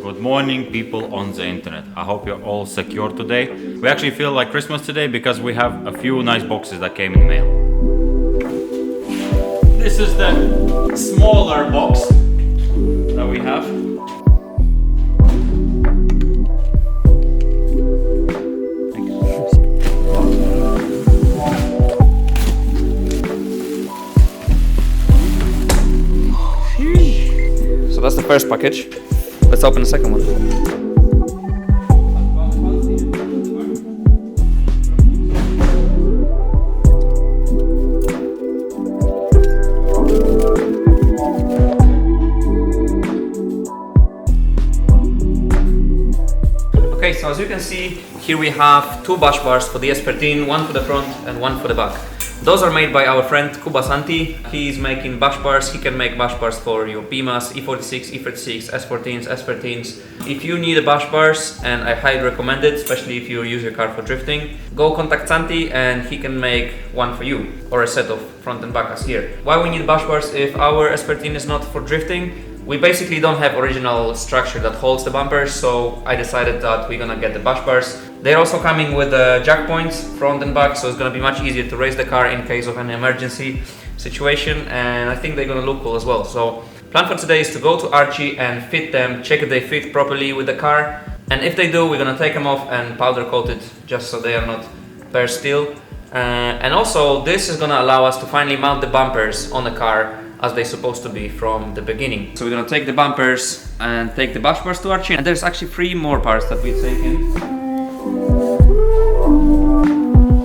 Good morning, people on the internet. I hope you're all secure today. We actually feel like Christmas today because we have a few nice boxes that came in the mail. This is the smaller box that we have. So that's the first package. Let's open the second one. Okay, so as you can see, here we have two bash bars for the S13, one for the front and one for the back. Those are made by our friend Santi. He's making bash bars. He can make bash bars for your Pumas, E46, E36, S14s, S13s. If you need a bash bars, and I highly recommend it, especially if you use your car for drifting, go contact Santi and he can make one for you, or a set of front and back as here. Why we need bash bars if our S13 is not for drifting? We basically don't have original structure that holds the bumpers, so I decided that we're gonna get the bash bars. They're also coming with the jack points front and back, so it's gonna be much easier to raise the car in case of an emergency situation, and I think they're gonna look cool as well. So plan for today is to go to Archie and fit them, check if they fit properly with the car, and if they do, we're gonna take them off and powder coat it just so they are not bare steel. And also this is gonna allow us to finally mount the bumpers on the car as they're supposed to be from the beginning. So we're gonna take the bumpers and take the bash bars to Archie, and there's actually 3 more parts that we've taken.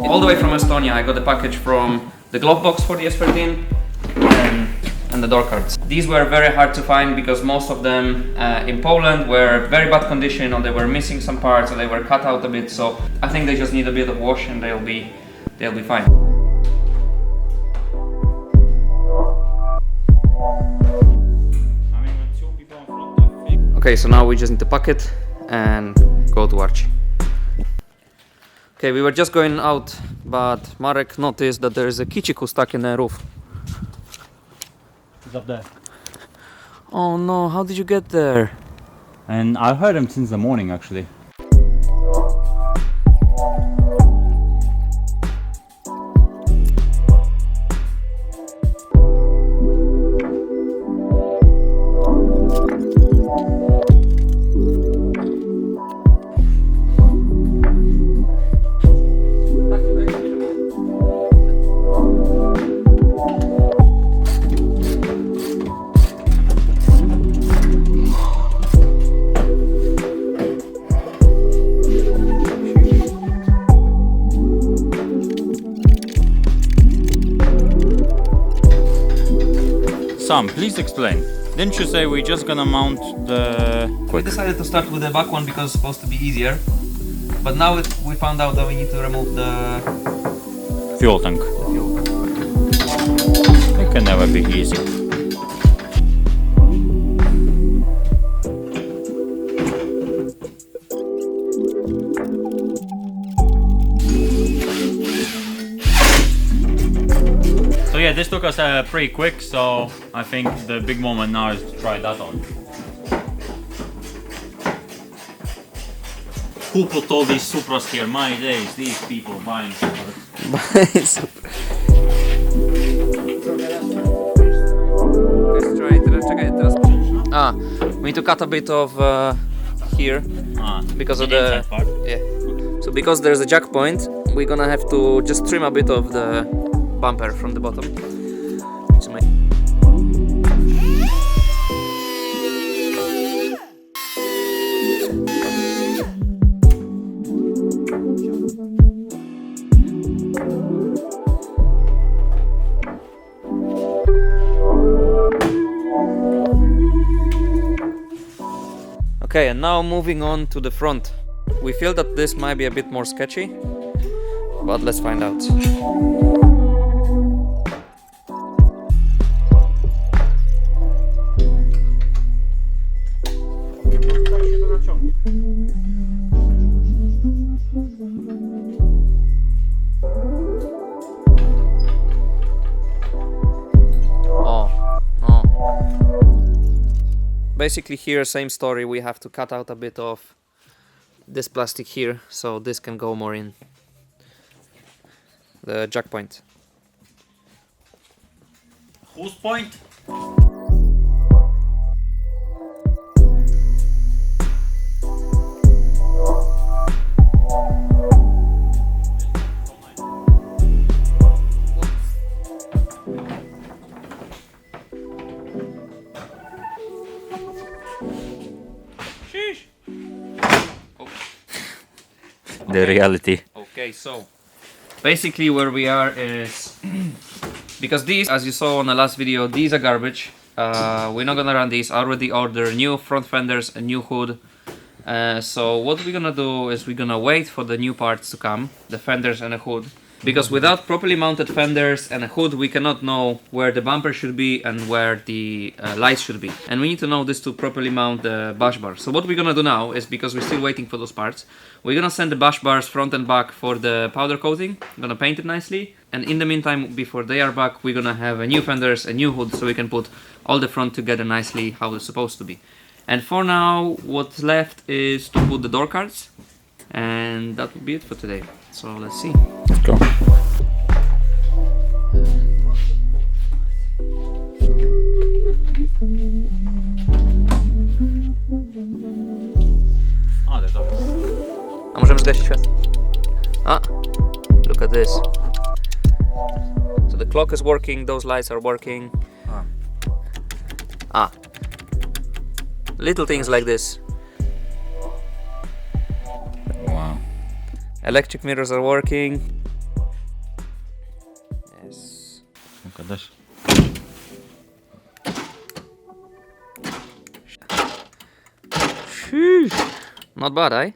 All the way from Estonia, I got the package from the glove box for the S13 and the door cards. These were very hard to find because most of them in Poland were very bad condition, or they were missing some parts, or they were cut out a bit. So I think they just need a bit of wash and they'll be fine. Okay, so now we just need to pack it and go to Archie. Okay, we were just going out, but Marek noticed that there is a kichiku stuck in the roof. It's up there. Oh no, how did you get there? And I heard him since the morning actually. Sam, please explain. Didn't you say we're just gonna mount the... We decided to start with the back one because it's supposed to be easier. But now we found out that we need to remove the fuel tank. It can never be easy. So yeah, this took us pretty quick, so I think the big moment now is to try that on. Who put all these Supras here? My days, these people buying Supras. We need to cut a bit of here because of the part. Yeah. So because there's a jack point, we're gonna have to just trim a bit of the bumper from the bottom. Okay, and now moving on to the front. We feel that this might be a bit more sketchy, but let's find out. basically here, same story. We have to cut out a bit of this plastic here, so this can go more in the jack point. Whose point? The reality. Okay, so basically where we are is because these, as you saw on the last video, these are garbage. We're not gonna run these. I already ordered new front fenders, a new hood. So what we're gonna do is we're gonna wait for the new parts to come, the fenders and a hood. Because without properly mounted fenders and a hood, we cannot know where the bumper should be and where the lights should be. And we need to know this to properly mount the bash bar. So what we're gonna do now is, because we're still waiting for those parts, we're gonna send the bash bars front and back for the powder coating. I'm gonna paint it nicely. And in the meantime, before they are back, we're gonna have a new fenders, a new hood, so we can put all the front together nicely how it's supposed to be. And for now, what's left is to put the door cards. And that will be it for today. So let's see. Let's go. A możemy zgasić światło. Look at this. So the clock is working, those lights are working. Little things like this. Wow. Electric mirrors are working. Yes. Look at this. Not bad, eh?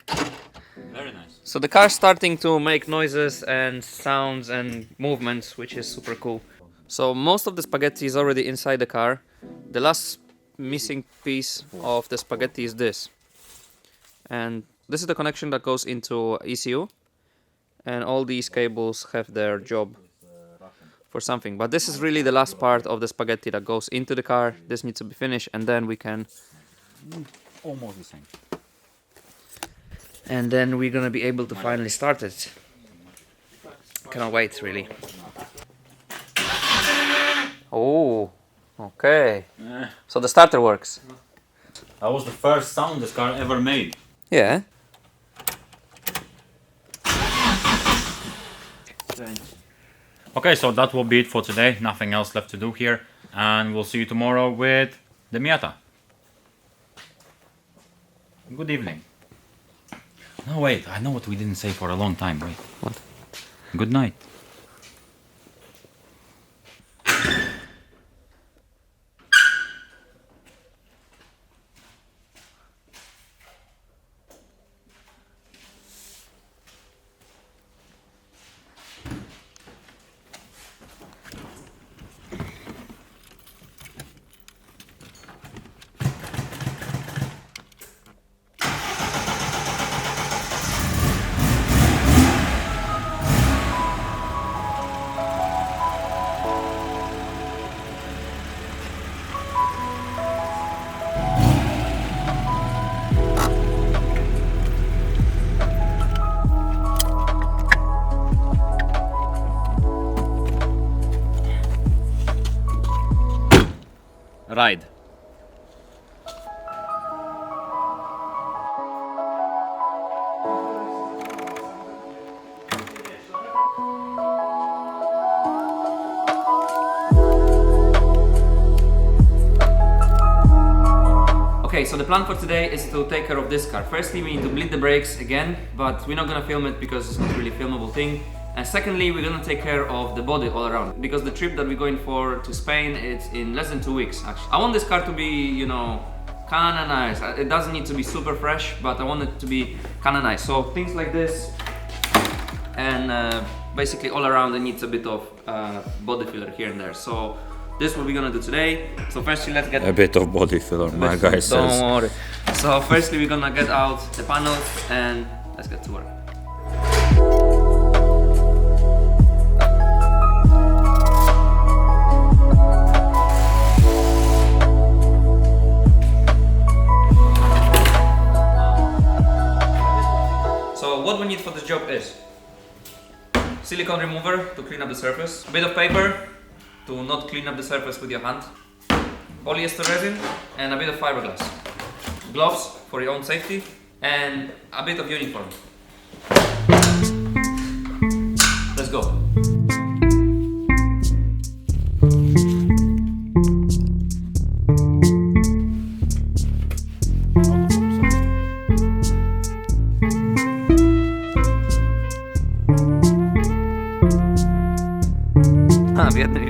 Very nice. So the car's starting to make noises and sounds and movements, which is super cool. So most of the spaghetti is already inside the car. The last missing piece of the spaghetti is this. And this is the connection that goes into ECU. And all these cables have their job for something. But this is really the last part of the spaghetti that goes into the car. This needs to be finished, and then we can... Almost the same. And then we're gonna be able to finally start it. Cannot wait, really. Oh, okay. So the starter works. That was the first sound this car ever made. Yeah. Okay, so that will be it for today. Nothing else left to do here. And we'll see you tomorrow with the Miata. Good evening. No, wait, I know what we didn't say for a long time. Wait. What? Good night. Ride. Okay, so the plan for today is to take care of this car. Firstly, we need to bleed the brakes again, but we're not gonna film it because it's not really a filmable thing. And secondly, we're gonna take care of the body all around, because the trip that we're going for to Spain, it's in less than 2 weeks actually. I want this car to be, you know, kinda nice. It doesn't need to be super fresh, but I want it to be kinda nice. So things like this, and basically all around it needs a bit of body filler here and there. So this is what we're gonna do today. So firstly, let's get A bit of body filler, my guy says. Don't worry. So firstly, we're gonna get out the panels and let's get to work. job is silicone remover to clean up the surface, a bit of paper to not clean up the surface with your hand, polyester resin and a bit of fiberglass, gloves for your own safety and a bit of uniform. Let's go. W jednym.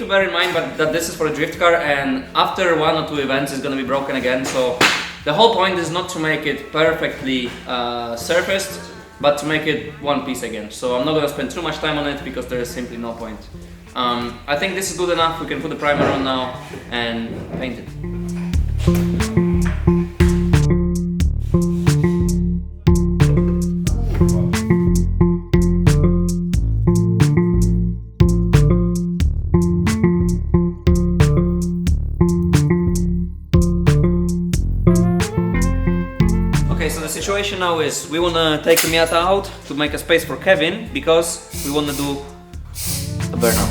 Bear in mind that this is for a drift car, and after 1 or 2 events it's going to be broken again, so the whole point is not to make it perfectly surfaced, but to make it one piece again. So I'm not going to spend too much time on it because there is simply no point. I think this is good enough. We can put the primer on now and paint it. Situation now is we want to take the Miata out to make a space for Kevin because we want to do a burnout.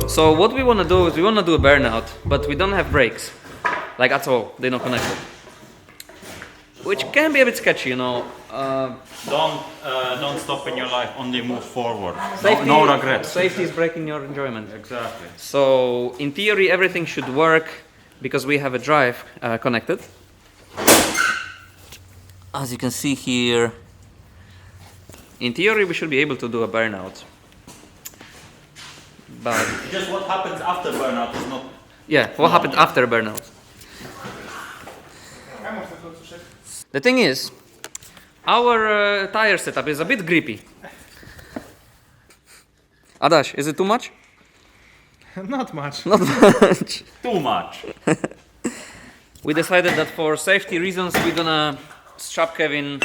So what we want to do is we want to do a burnout, but we don't have brakes, like at all. They're not connected, which can be a bit sketchy, you know. Don't stop in your life, only move forward. Safety, no regrets. Safety is breaking your enjoyment. Exactly. So in theory everything should work because we have a drive connected. As you can see here, in theory we should be able to do a burnout. But just what happens after burnout is not... Yeah, what happened after burnout? The thing is, our tire setup is a bit grippy. Adaś, is it too much? Not much. Not much. Too much. We decided that for safety reasons we're gonna strap Kevin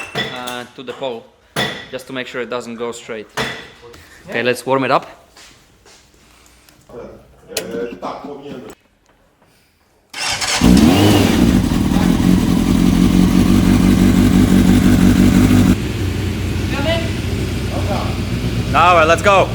to the pole, just to make sure it doesn't go straight. Okay, let's warm it up. Tak, powinien być. Now let's go.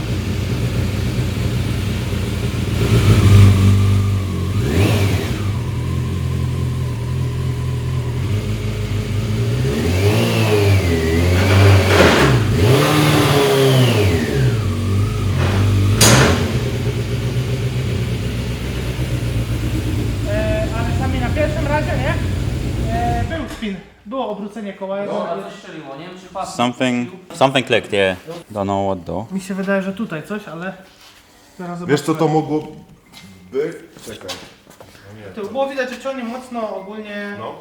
Ale sami na pierwszym razie, nie? Był spin. Było obrócenie koła. Something clicked, yeah. Don't know what though. Mi się wydaje, że tutaj coś, ale zaraz zobaczymy. Wiesz co to mogło być? Czekaj. Tu było widać, że ciągnie mocno ogólnie. No.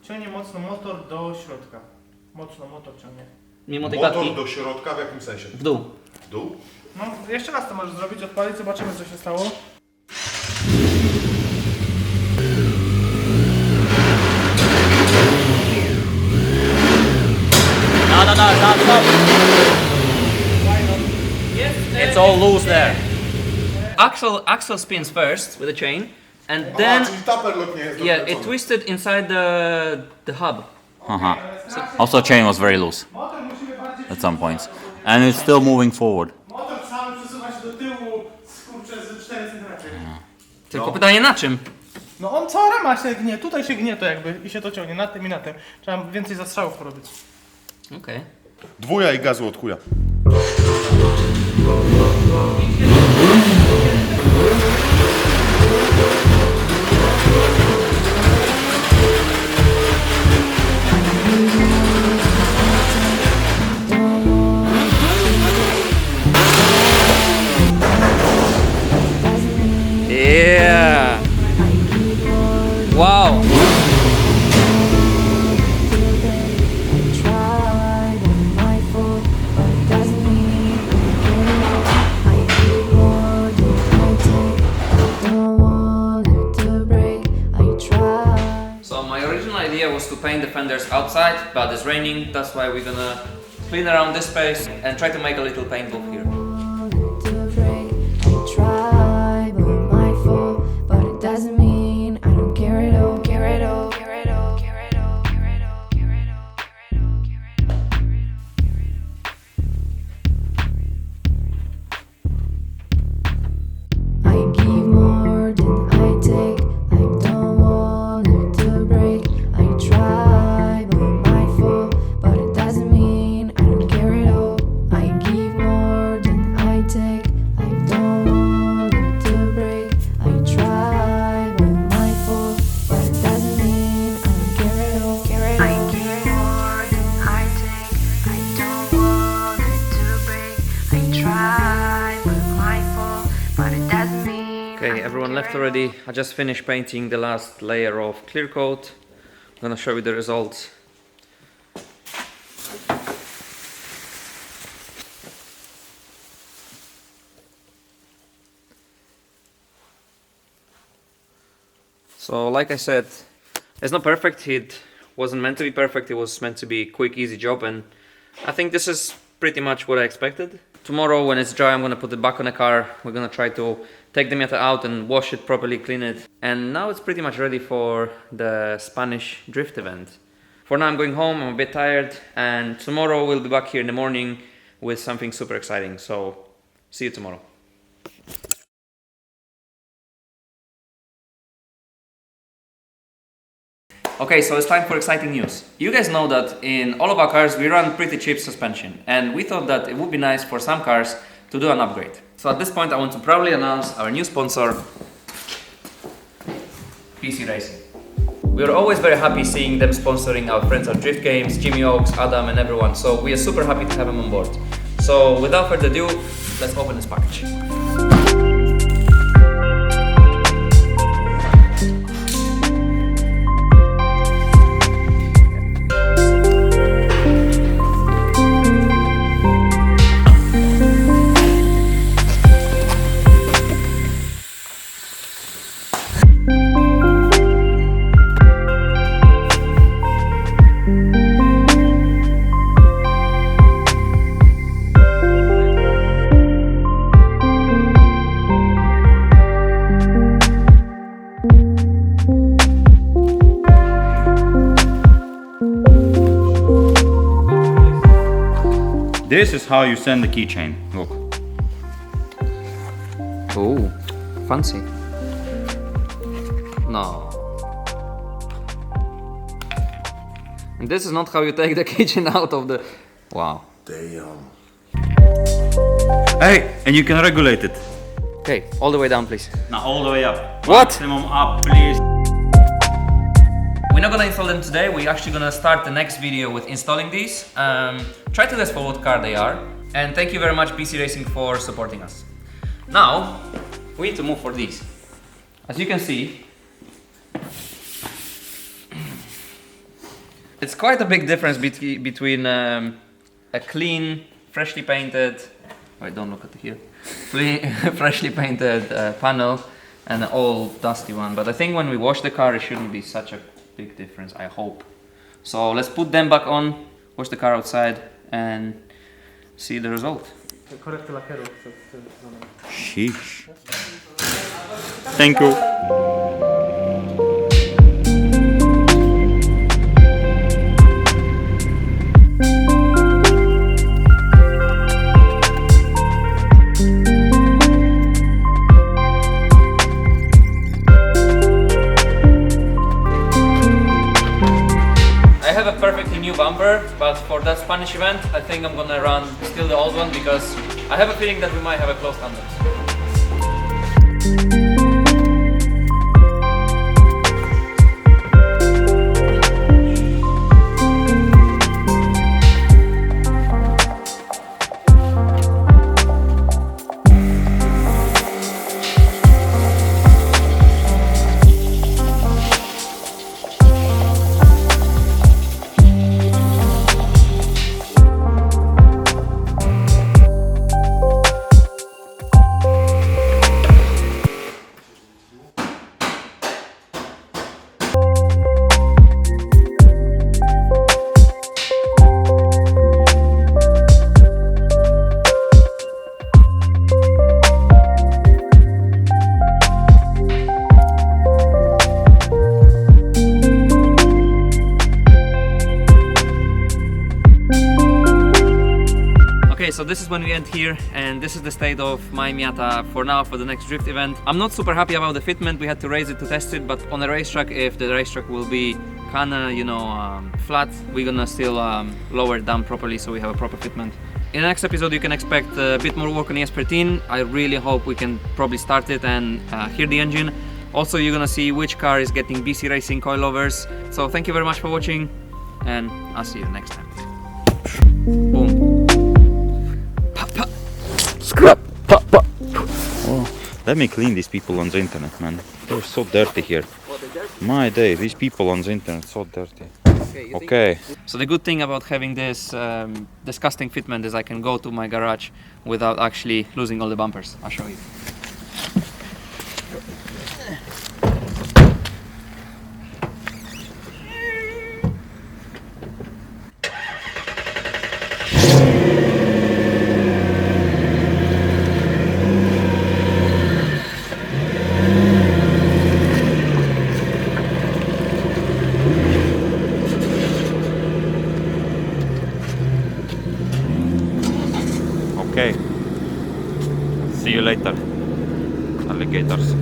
Ciągnie mocno motor do środka. Mocno motor ciągnie. Mimo tej Motor klatki. do środka w jakim sensie? W dół. W dół? No, jeszcze raz to możesz zrobić, odpalić, zobaczymy co się stało. No. It's all loose there. Axle spins first with a chain, and then Czyli taper lock nie jest yeah, it dokręcony. twisted inside the hub. Also chain was very loose Motor musimy bardziej at some points. And it's still moving forward. Motor sam przesuwa się do tyłu, skurczę z 4 cm. Tylko pytanie na czym? No on cała rama się gnie, tutaj się gnie to jakby i się to ciągnie na tym i na tym. Trzeba więcej zastrzałów porobić. Okej. Dwuja i gazu od chuja. idea was to paint the fenders outside, but it's raining, that's why we're gonna clean around this space and try to make a little paint booth here. Okay, everyone left already. I just finished painting the last layer of clear coat. I'm gonna show you the results. So, like I said, it's not perfect. It wasn't meant to be perfect. It was meant to be a quick, easy job, and I think this is pretty much what I expected. Tomorrow, when it's dry, I'm gonna put it back on the car. We're gonna try to take the Miata out and wash it properly, clean it. And now it's pretty much ready for the Spanish drift event. For now, I'm going home. I'm a bit tired, and tomorrow we'll be back here in the morning with something super exciting. So, see you tomorrow. Okay, so it's time for exciting news. You guys know that in all of our cars we run pretty cheap suspension, and we thought that it would be nice for some cars to do an upgrade. So at this point I want to proudly announce our new sponsor, PC Racing. We are always very happy seeing them sponsoring our friends at Drift Games, Jimmy Oaks, Adam and everyone, so we are super happy to have them on board. So without further ado, let's open this package. This is how you send the keychain. Look. Oh, fancy. No. And this is not how you take the keychain out of the... Wow. Damn. Hey, and you can regulate it. Okay, all the way down, please. Now all the way up. What? Maximum up, please. We're not gonna install them today. We're actually gonna start the next video with installing these. Try to guess for what car they are. And thank you very much PC Racing for supporting us. Now, we need to move for these. As you can see, it's quite a big difference between a clean, freshly painted, wait, don't look at here, freshly painted panel and an old dusty one. But I think when we wash the car, it shouldn't be such a big difference, I hope. So let's put them back on, wash the car outside and see the result. Sheesh. Thank you. I have a perfectly new bumper, but for that Spanish event, I think I'm gonna run still the old one because I have a feeling that we might have a close tandem. Okay, so this is when we end here, and this is the state of my Miata for now, for the next drift event. I'm not super happy about the fitment. We had to raise it to test it, but on a racetrack, if the racetrack will be kinda, you know, flat, we're gonna still lower it down properly so we have a proper fitment. In the next episode, you can expect a bit more work on the S13. I really hope we can probably start it and hear the engine. Also, you're gonna see which car is getting BC Racing coilovers. So thank you very much for watching, and I'll see you next time. Boom. Scrap! Pa, pa. Oh, let me clean these people on the internet, man. They're so dirty here. My day, these people on the internet so dirty. Okay. So the good thing about having this disgusting fitment is I can go to my garage without actually losing all the bumpers. I'll show you. Okay. See you later, alligators.